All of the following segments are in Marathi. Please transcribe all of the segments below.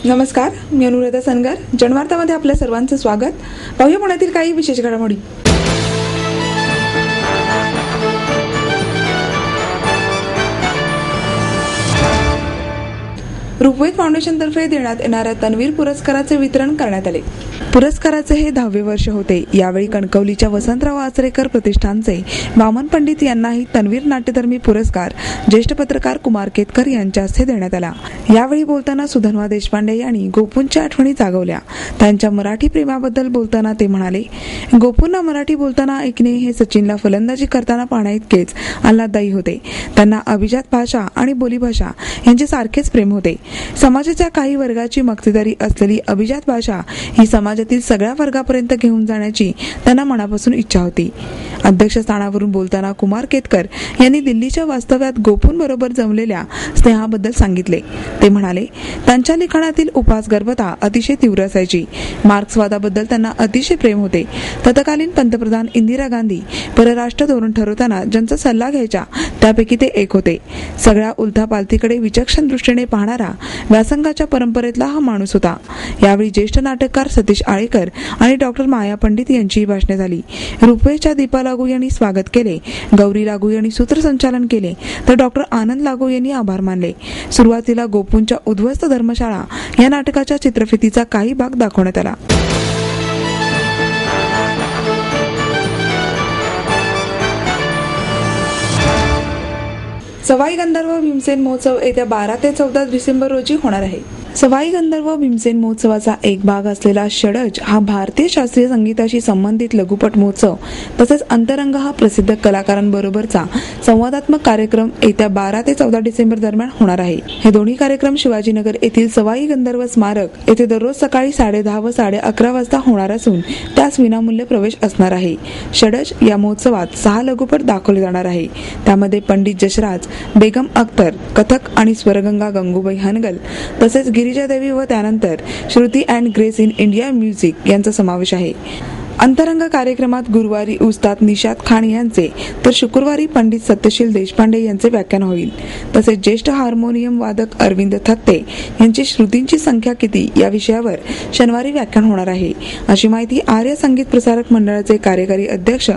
नमस्कार, मी अनुराधा सनगर. जनवार्तामध्ये आपल्या सर्वांचं स्वागत. पाहूया पुण्यातील काही विशेष घडामोडी. रूपवेध फाउंडेशनतर्फे देण्यात येणाऱ्या तन्वीर पुरस्काराचे वितरण करण्यात आले. पुरस्काराचे हे 10वे वर्ष होते. यावेळी कणकवलीच्या वसंतराव आचरेकर प्रतिष्ठानचे वामन पंडित यांनाही तन्वीर नाट्यधर्मी पुरस्कार ज्येष्ठ पत्रकार कुमार केतकर यांच्या हस्ते देण्यात आला. यावेळी बोलताना सुधन्वा देशपांडे यांनी गोपूंच्या आठवणी जागवल्या. त्यांच्या मराठी प्रेमाबद्दल बोलताना ते म्हणाले, गोपूंना मराठी बोलताना ऐकणे हे सचिनला फलंदाजी करताना पाहण्याइतकेच आल्हाददायी होते. त्यांना अभिजात भाषा आणि बोलीभाषा यांचे सारखेच प्रेम होते. समाजाच्या काही वर्गाची मक्तेदारी असलेली अभिजात भाषा ही समाजातील सगळ्या वर्गापर्यंत घेऊन जाण्याची त्यांना मनापासून इच्छा होती. अध्यक्षस्थानावरून बोलताना कुमार केतकर यांनी दिल्लीच्या वास्तव्यात गोपूंबरोबर जमलेल्या स्नेहाबद्दल सांगितले. ते म्हणाले, त्यांच्या लिखाणातील उपासगर्भता अतिशय तीव्र असायची. मार्क्सवादाबद्दल त्यांना अतिशय प्रेम होते. तत्कालीन पंतप्रधान इंदिरा गांधी परराष्ट्र धोरण ठरवताना ज्यांचा सल्ला घ्यायच्या त्यापैकी ते एक होते. सगळ्या उलथापालथीकडे विचक्षण दृष्टीने पाहणारा व्यासंगाच्या परंपरेतला हा माणूस होता. यावेळी ज्येष्ठ नाटककार सतीश आळेकर आणि डॉक्टर माया पंडित यांचीही भाषणे झाली. रूपवेच्या दीपा लागू यांनी स्वागत केले. गौरी लागू यांनी सूत्रसंचालन केले, तर डॉक्टर आनंद लागू यांनी आभार मानले. सुरुवातीला गोपूंच्या उद्ध्वस्त धर्मशाळा या नाटकाच्या चित्रफितीचा काही भाग दाखवण्यात आला. सवाई गंधर्व भीमसेन महोत्सव येत्या 12 ते 14 डिसेंबर रोजी होणार आहे. सवाई गंधर्व भीमसेन महोत्सवाचा एक भाग असलेला षडज हा भारतीय शास्त्रीय संगीताशी संबंधित लघुपट महोत्सव तसेच अंतरंग हा प्रसिद्ध कलाकारांबरोबरचा संवादात्मक कार्यक्रम येत्या 12 ते 14 डिसेंबर दरम्यान होणार आहे. हे दोन्ही कार्यक्रम शिवाजीनगर येथील सवाई गंधर्व स्मारक येथे दररोज सकाळी 10:30 व 11:30 वाजता होणार असून त्यास विनामूल्य प्रवेश असणार आहे. षडज या महोत्सवात 6 लघुपट दाखवले जाणार आहे. त्यामध्ये पंडित जशराज, बेगम अख्तर, कथक आणि स्वरगंगा गंगूबाई हनगल तसेच गिरिजा देवी व त्यानंतर Shruti and grace in India music यांचा समावेश आहे. अंतरंग कार्यक्रमात गुरुवारी उस्ताद निशात खान यांचे तर शुक्रवारी पंडित सत्यशील देशपांडे यांचे व्याख्यान होईल. तसेच ज्येष्ठ हार्मोनियम वादक अरविंद थत्ते यांची श्रुतींची संख्या किती या विषयावर शनिवारी व्याख्यान होणार आहे, अशी माहिती आर्य संगीत प्रसारक मंडळाचे कार्यकारी अध्यक्ष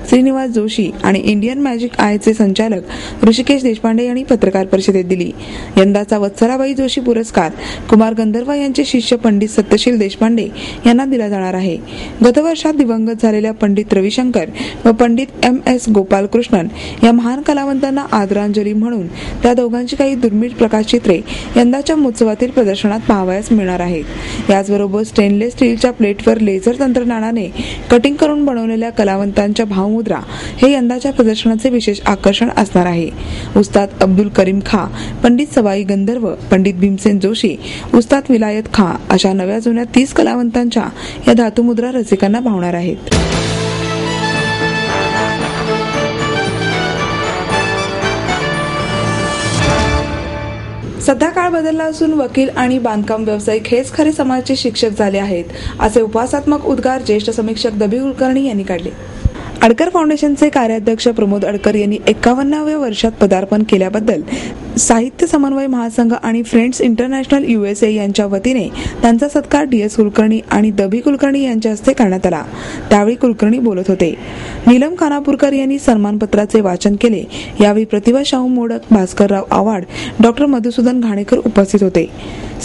श्रीनिवास जोशी आणि इंडियन मॅजिक आयचे संचालक ऋषिकेश देशपांडे यांनी पत्रकार परिषदेत दिली. यंदाचा वत्सलाबाई जोशी पुरस्कार कुमार गंधर्व यांचे शिष्य पंडित सत्यशील देशपांडे यांना दिला जाणार आहे. गतवर्षात दिवंगत झालेल्या पंडित रविशंकर व पंडित MS गोपालकृष्णन या महान कलावंतांना आदरांजली म्हणून त्या दोघांची काही दुर्मिळ प्रकाशचित्रे यंदाच्या महोत्सवातील प्रदर्शनात पाहावयास मिळणार आहेत. याचबरोबर स्टेनलेस स्टीलच्या प्लेटवर लेझर तंत्रज्ञानाने कटिंग करून बनवलेल्या कलावंतांच्या भावमुद्रा हे यंदाच्या प्रदर्शनाचे विशेष आकर्षण असणार आहे. उस्ताद अब्दुल करीम खां, पंडित सवाई गंधर्व, पंडित भीमसेन जोशी, उस्ताद विलायत खां अशा नव्या जुन्या 30 कलावंतांच्या या धातुमुद्रा रसिकांना भावणार आहेत. सध्या काळ बदलला असून वकील आणि बांधकाम व्यावसायिक हेच खरे समाजाचे शिक्षक झाले आहेत, असे उपहासात्मक उद्गार ज्येष्ठ समीक्षक दबी कुलकर्णी यांनी काढले. अडकर फाउंडेशनचे कार्याध्यक्ष प्रमोद अडकर यांनी 51व्या वर्षात पदार्पण केल्याबद्दल साहित्य समन्वय महासंघ आणि फ्रेंड्स इंटरनॅशनल USA यांच्या वतीने त्यांचा सत्कार DS कुलकर्णी आणि दबी कुलकर्णी यांच्या हस्ते करण्यात आला. त्यावेळी कुलकर्णी बोलत होते. नीलम खानापूरकर यांनी सन्मानपत्राचे वाचन केले. यावेळी प्रतिभा शाहू मोडक, भास्करराव आव्हाड, डॉक्टर मधुसूदन घाणेकर उपस्थित होते.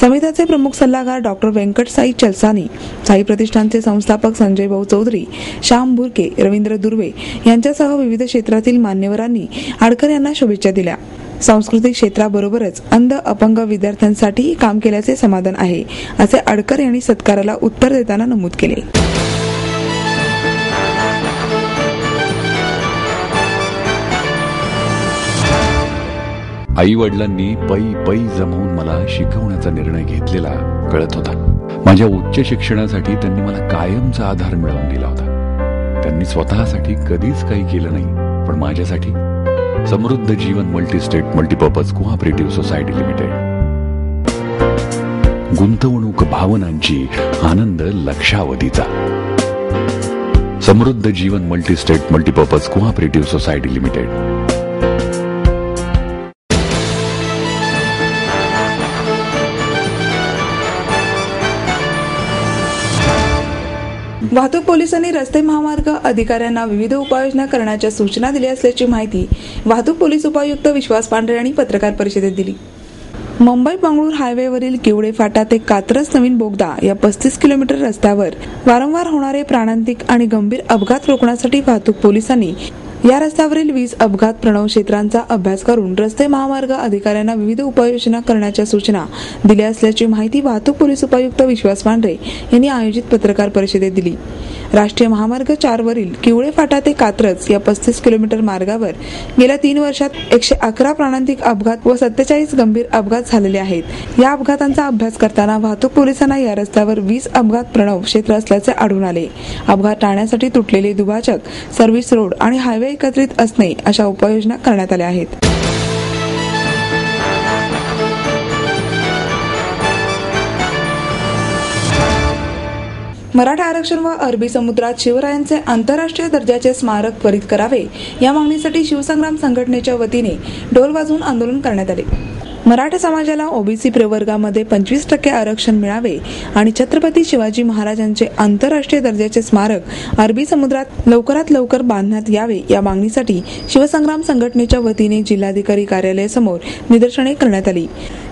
समितीचे प्रमुख सल्लागार डॉक्टर व्यंकट साई चलसानी, साई प्रतिष्ठानचे संस्थापक संजय भाऊ चौधरी, श्याम भुरके, रवींद्र दुर्वे यांच्यासह विविध क्षेत्रातील मान्यवरांनी अडकर यांना शुभेच्छा दिल्या. सांस्कृतिक क्षेत्राबरोबरच अंध अपंग विद्यार्थ्यांसाठीही काम केल्याचे समाधान आहे, असे अडकर यांनी सत्काराला उत्तर देताना नमूद केले. आई वडिलांनी पै जमवून मला शिकवण्याचा निर्णय घेतलेला कळत होता. माझ्या उच्च शिक्षणासाठी त्यांनी मला कायमचा आधार मिळवून दिला होता. त्यांनी स्वतःसाठी कधीच काही केलं नाही, पण माझ्यासाठी Samruddha Jeevan multistate multipurpose cooperative society limited. गुंतवणूक भावनांची, आनंद लक्षावधीचा. Samruddha Jeevan multistate multipurpose cooperative society limited. वाहतूक पोलिसांनी रस्ते महामार्ग अधिकाऱ्यांना विविध उपाययोजना करण्याच्या सूचना दिल्या असल्याची माहिती वाहतूक पोलीस उपायुक्त विश्वास पांढरे यांनी पत्रकार परिषदेत दिली. मुंबई बंगळूर हायवेवरील किवडे फाटा ते कात्रज नवीन बोगदा या 35 किलोमीटर रस्त्यावर वारंवार होणारे प्राणांतिक आणि गंभीर अपघात रोखण्यासाठी वाहतूक पोलिसांनी या रस्त्यावरील 20 अपघात प्रणव क्षेत्रांचा अभ्यास करून रस्ते महामार्ग अधिकाऱ्यांना विविध उपाययोजना करण्याच्या सूचना दिल्या असल्याची माहिती वाहतूक पोलीस उपायुक्त विश्वास पांढरे यांनी आयोजित पत्रकार परिषदेत दिली. राष्ट्रीय महामार्ग 4 वरील किवडे फाटा ते कात्रज या 35 किलोमीटर मार्गावर गेल्या 3 वर्षात 111 प्राणांतिक अपघात व 47 गंभीर अपघात झालेले आहेत. या अपघातांचा अभ्यास करताना वाहतूक पोलिसांना या रस्त्यावर 20 अपघात प्रणव क्षेत्र असल्याचे आढळून आले. अपघात टाळण्यासाठी तुटलेले दुभाजक, सर्व्हिस रोड आणि हायवे एकत्रित असणे अशा उपाययोजना करण्यात आल्या आहेत. मराठा आरक्षण व अरबी समुद्रात शिवरायांचे आंतरराष्ट्रीय दर्जाचे स्मारक त्वरित करावे या मागणीसाठी शिवसंग्राम संघटनेच्या वतीने ढोल वाजवून आंदोलन करण्यात आले. मराठा समाजाला ओबीसी प्रवर्गामध्ये 25% आरक्षण मिळावे आणि छत्रपती शिवाजी महाराजांचे आंतरराष्ट्रीय दर्जाचे स्मारक अरबी समुद्रात लवकरात लवकर बांधण्यात यावे या मागणीसाठी शिवसंग्राम संघटनेच्या वतीने जिल्हाधिकारी कार्यालयासमोर निदर्शने करण्यात आली.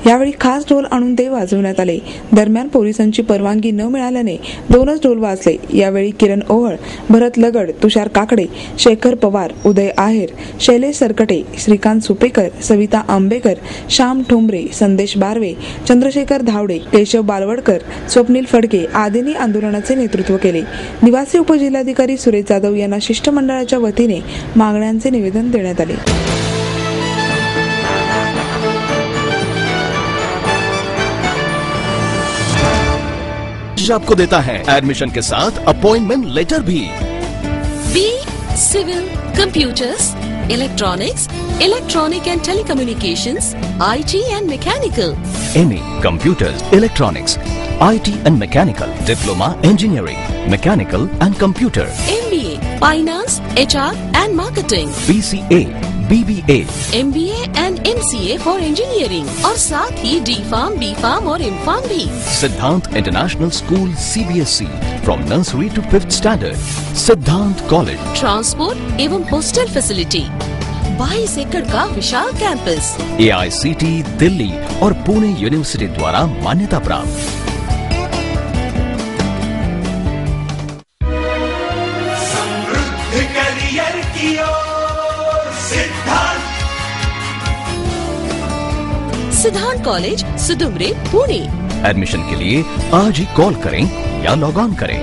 यावेळी खास ढोल आणून ते वाजवण्यात आले. दरम्यान पोलिसांची परवानगी न मिळाल्याने 2च ढोल वाजले. यावेळी किरण ओहळ, भरत लगड, तुषार काकडे, शेखर पवार, उदय आहेर, शैलेश सरकटे, श्रीकांत सुपेकर, सविता आंबेकर, श्याम ठोंबरे, संदेश बारवे, चंद्रशेखर धावडे, केशव बालवडकर, स्वप्नील फडके आदींनी आंदोलनाचे नेतृत्व केले. निवासी उपजिल्हाधिकारी सुरेश जाधव यांना शिष्टमंडळाच्या वतीने मागण्यांचे निवेदन देण्यात आले. आपको देता है एडमिशन के साथ अपॉइंटमेंट लेटर भी. B civil, computers, electronics, electronic and telecommunications, IT and mechanical. MA Computers, Electronics, IT and Mechanical, Diploma Engineering, Mechanical and Computer. MBA Finance, HR and Marketing. BCA, BBA, MBA and MCA for Engineering और साथ ही D.Pharm, B.Pharm और M.Pharm भी. Siddhant International School CBSE from nursery to 5th standard. Siddhant College. Transport एवं हॉस्टल फैसिलिटी. 22 एकड़ का विशाल कैंपस. AICT दिल्ली और पुणे यूनिवर्सिटी द्वारा मान्यता प्राप्त. समृद्ध करियर की ओर सिद्धांत कॉलेज, सुदुमरे, पुणे. एडमिशन के लिए आज ही कॉल करें या लॉग ऑन करें.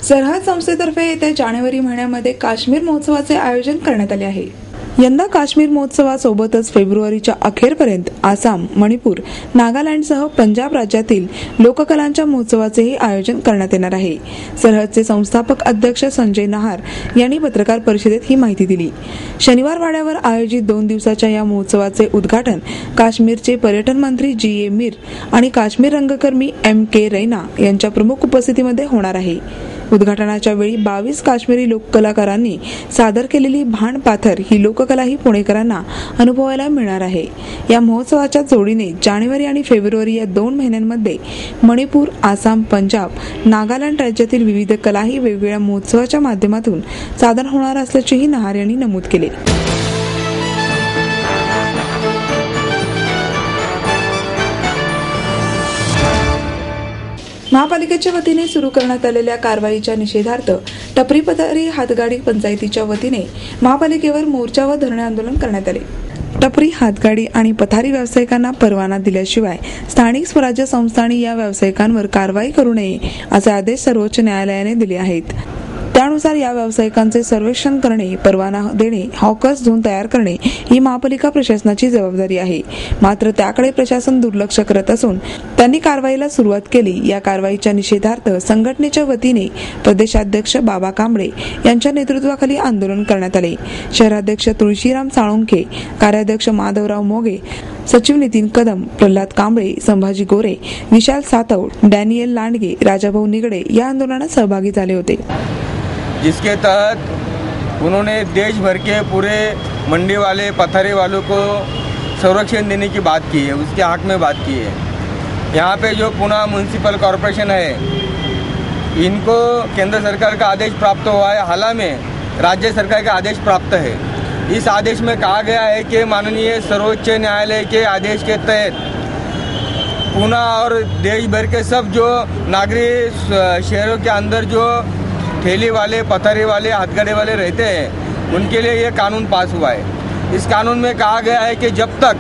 सरहद संस्थेतर्फे येत्या जानेवारी महिन्यामध्ये काश्मीर महोत्सवाचे आयोजन करण्यात आले आहे. यंदा काश्मीर महोत्सवासोबतच फेब्रुवारीच्या अखेरपर्यंत आसाम, मणिपूर, नागालँडसह पंजाब राज्यातील लोककलांच्या महोत्सवाचेही आयोजन करण्यात येणार आहे. सरहदचे संस्थापक अध्यक्ष संजय नहार यांनी पत्रकार परिषदेत ही माहिती दिली. शनिवार वाड्यावर आयोजित 2 दिवसाच्या या महोत्सवाचे उद्घाटन काश्मीरचे पर्यटन मंत्री जी.ए. मीर आणि काश्मीर रंगकर्मी M.K. रैना यांच्या प्रमुख उपस्थितीमध्ये होणार आहे. उद्घाटनाच्या वेळी 22 काश्मीरी लोककलाकारांनी सादर केलेली भांड पाथर ही लोककलाही पुणेकरांना अनुभवायला मिळणार आहे. या महोत्सवाच्या जोडीने जानेवारी आणि फेब्रुवारी या 2 महिन्यांमध्ये मणिपूर, आसाम, पंजाब, नागालँड राज्यातील विविध कलाही वेगवेगळ्या महोत्सवाच्या माध्यमातून सादर होणार असल्याचेही नहार यांनी नमूद केले. महापालिकेच्या वतीने सुरू करण्यात आलेल्या कारवाईच्या निषेधार्थ टपरी पथारी हातगाडी पंचायतीच्या वतीने महापालिकेवर मोर्चा व धरणे आंदोलन करण्यात आले. टपरी, हातगाडी आणि पथारी व्यावसायिकांना परवाना दिल्याशिवाय स्थानिक स्वराज्य संस्थांनी या व्यावसायिकांवर कारवाई करू नये असे आदेश सर्वोच्च न्यायालयाने दिले आहेत. त्यानुसार या व्यावसायिकांचे सर्वेक्षण करणे, परवाना देणे, हॉकर्स झोन तयार करणे ही महापालिका प्रशासनाची जबाबदारी आहे. मात्र त्याकडे प्रशासन दुर्लक्ष करत असून त्यांनी कारवाईला सुरुवात केली. या कारवाईच्या निषेधार्थ संघटनेच्या वतीने प्रदेशाध्यक्ष बाबा कांबळे यांच्या नेतृत्वाखाली आंदोलन करण्यात आले. शहराध्यक्ष तुळशीराम साळुंखे, कार्याध्यक्ष माधवराव मोगे, सचिव नितीन कदम, प्रल्हाद कांबळे, संभाजी गोरे, विशाल सातव, डॅनियल लांडगे, राजाभाऊ निगडे या आंदोलनात सहभागी झाले होते. जिसके तहत उन्होंने देश भर के पूरे मंडी वाले पथारी वालों को संरक्षण देने की बात की है, उसके हक में बात की है। यहाँ पे जो पुणे म्यूनसिपल कॉरपोरेशन है, इनको केंद्र सरकार का आदेश प्राप्त हुआ है, हाल में राज्य सरकार का आदेश प्राप्त है। इस आदेश में कहा गया है कि माननीय सर्वोच्च न्यायालय के आदेश के तहत पुणे और देश भर के सब जो नागरिक शहरों के अंदर जो ठेली वाले, पथारी वाले, हथकड़े वाले रहते हैं, उनके लिए ये कानून पास हुआ है। इस कानून में कहा गया है कि जब तक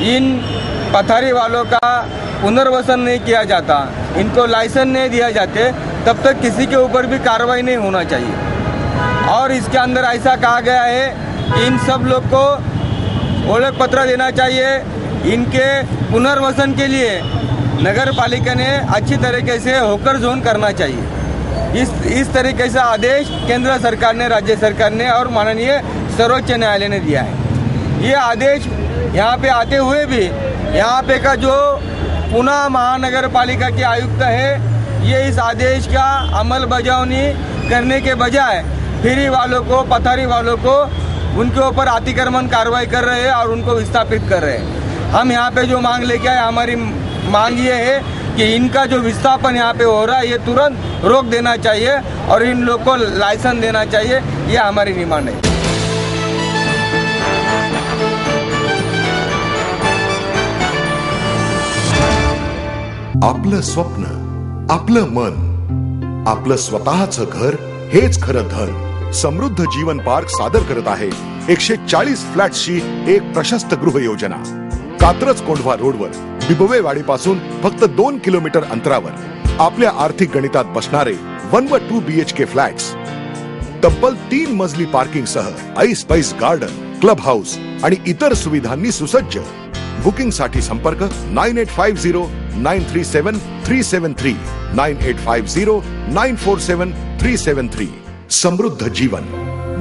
इन पथारी वालों का पुनर्वसन नहीं किया जाता, इनको लाइसेंस नहीं दिया जाते, तब तक किसी के ऊपर भी कार्रवाई नहीं होना चाहिए। और इसके अंदर ऐसा कहा गया है कि इन सब लोग को ओळख पत्र देना चाहिए। इनके पुनर्वसन के लिए नगर पालिका ने अच्छी तरीके से होकर जोन करना चाहिए। इस तरीके से आदेश केंद्र सरकार ने, राज्य सरकार ने और माननीय सर्वोच्च न्यायालय ने दिया है। ये आदेश यहाँ पे आते हुए भी यहाँ पे का जो पुणे महानगर पालिका के आयुक्त है, ये इस आदेश का अमल बजावनी करने के बजाय फेरी वालों को, पथारी वालों को, उनके ऊपर अतिक्रमण कार्रवाई कर रहे हैं और उनको विस्थापित कर रहे हैं। हम यहाँ पे जो मांग लेके आए, हमारी मांग ये है कि इनका जो विस्थापन यहाँ पे हो रहा है, ये तुरंत रोक देना चाहिए और इन लोग को लाइसेंस देना चाहिए। ये हमारी डिमांड है। आपलं स्वप्न, आपलं मन, आपलं स्वतःचं घर हेच खरं धन. समृद्ध जीवन पार्क सादर करत आहे 140 फ्लॅट्सची एक प्रशस्त गृह योजना. कात्रज कोंढवा रोडवर बिबवेवाडीपासून फक्त 2 किलोमीटर अंतरावर आपल्या आर्थिक गणितात बसणारे 1 व 2 BHK फ्लॅट्स. तब्बल 3 मजली पार्किंग सह ऐस पैस गार्डन, क्लब हाऊस आणि इतर सुविधांनी सुसज्ज. बुकिंग साठी संपर्क 9850 937 373 9850 947 373. समृद्ध जीवन,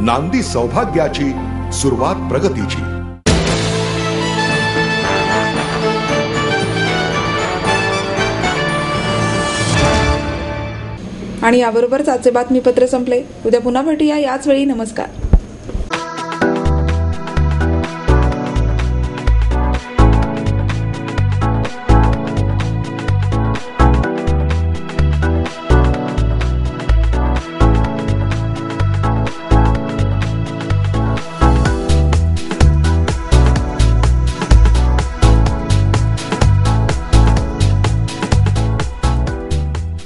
नांदी सौभाग्याची, सुरुवात प्रगतीची. आणि याबरोबरच आजचे बातमीपत्र संपले. उद्या पुन्हा भेटूया याच वेळी. नमस्कार.